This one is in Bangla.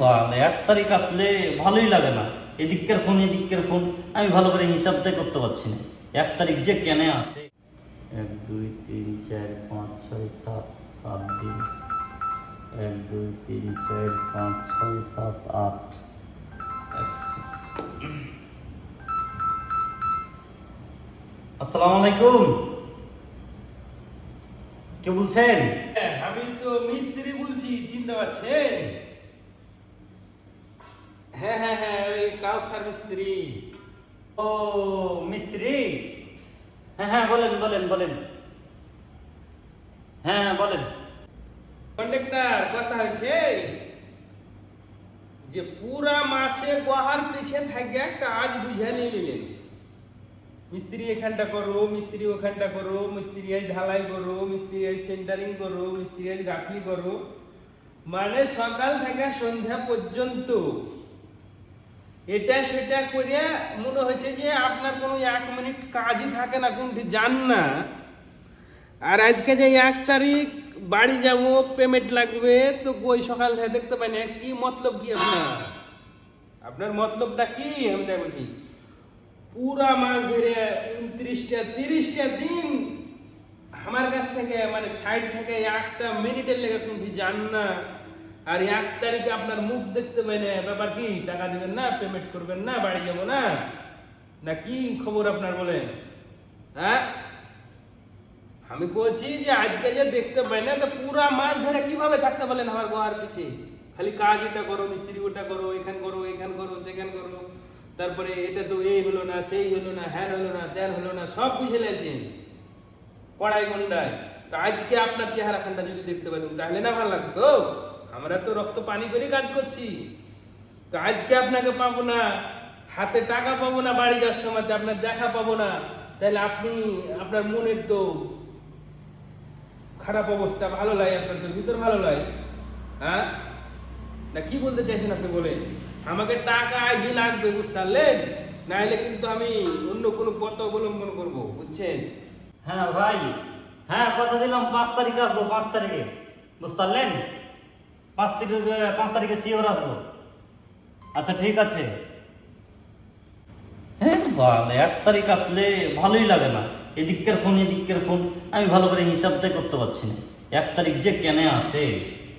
ভালো 1 তারিখ আসলে ভালোই লাগে না, এদিককার ফোন এদিককার ফোন, আমি ভালো করে হিসাবটাই করতে পারছি না 1 তারিখ যে কেন আসে। 1 2 3 4 5 6 7 7 দিন, 1 2 3 4 5 6 7 8। আসসালামু আলাইকুম, কে বলছেন? আমি তো মিস্ত্রি বলছি, চিনতে পারছেন? হ্যাঁ হ্যাঁ হ্যাঁ, ওই কাউসার মিস্ত্রি। ও মিস্ত্রি, হ্যাঁ হ্যাঁ বলেন বলেন বলেন, হ্যাঁ বলেন। কন্ডাক্টর, কথা হয়েছে যে পুরা মাসে গোহার পিছে থাকে কাজ বুঝে নিলেন। মিস্ত্রি এখানটা করো, মিস্ত্রি ওখানটা করো, মিস্ত্রি আজ ঢালাই করো, মিস্ত্রি আজ সেন্টারিং করো, মিস্ত্রি আজ গাফলি করো, মানে সকাল থেকে সন্ধ্যা পর্যন্ত এটা সেটা করে মনে হচ্ছে যে আপনার কোনো 1 মিনিট কাজই থাকে না, কোনটি যান না। আর আজকে যে 1 তারিখ বাড়ি যাবো, পেমেন্ট লাগবে, তো কই সকাল থেকে দেখতে পাই না। কি মতলব কি আপনার? আপনার মতলবটা কি আমি তাই বলছি। পুরা মাস ধরে 29টা 30টা দিন আমার কাছ থেকে মানে সাইড থেকে 1 মিনিটের লেগে কোনটি যান না। আর 1 তারিখে আপনার মুখ দেখতে পাই না। ব্যাপার কি? টাকা দিবেন না, পেমেন্ট করবেন না, বাড়ি যাবো না, না কি খবর আপনার বলেন? হ্যাঁ, আমি বলছি যে আজকে যে দেখতে পাই না, তো পুরা মাস ধরে কিভাবে থাকতে পারলেন আমার গোয়ার পিছে? খালি কাজ এটা করো, মিস্ত্রি ওটা করো, এখান করো, এখান করো, সেখান করো, তারপরে এটা তো এই হলো না, সেই হলো না, হ্যান হলো না, ত্যান হলো না, সব বুঝে লেছেন কড়াই গন্ডায়। তো আজকে আপনার চেহারা খানটা যদি দেখতে পেতাম তাহলে না ভালো লাগতো? আমরা তো রক্ত পানি করে কাজ করছি। তো আজকে আপনাকে পাবো না, হাতে টাকা পাবো না, বাড়ি যাওয়ার সময় আপনার দেখা পাবো না, তাহলে আপনি আপনার মনের তো খারাপ অবস্থা, ভালো লাগে আপনার তো ভিতর ভালো লাগে। হ্যাঁ, না কি বলতে চাইছেন আপনি বলেন? আমাকে টাকা আজই লাগবে, বুঝতে পারলেন? নাহলে কিন্তু আমি অন্য কোনো পথ অবলম্বন করবো, বুঝছেন? হ্যাঁ ভাই, হ্যাঁ কথা দিলাম 5 তারিখে আসবো, 5 তারিখে, বুঝতে পারলেন? 5 তারিখে শিওর আসবো। আচ্ছা ঠিক আছে। হ্যাঁ ভালো 1 তারিখ আসলে ভালোই লাগে না, এদিককার ফোন এদিককার ফোন, আমি ভালো করে হিসাবটাই করতে পারছি না 1 তারিখ যে কেন আসে।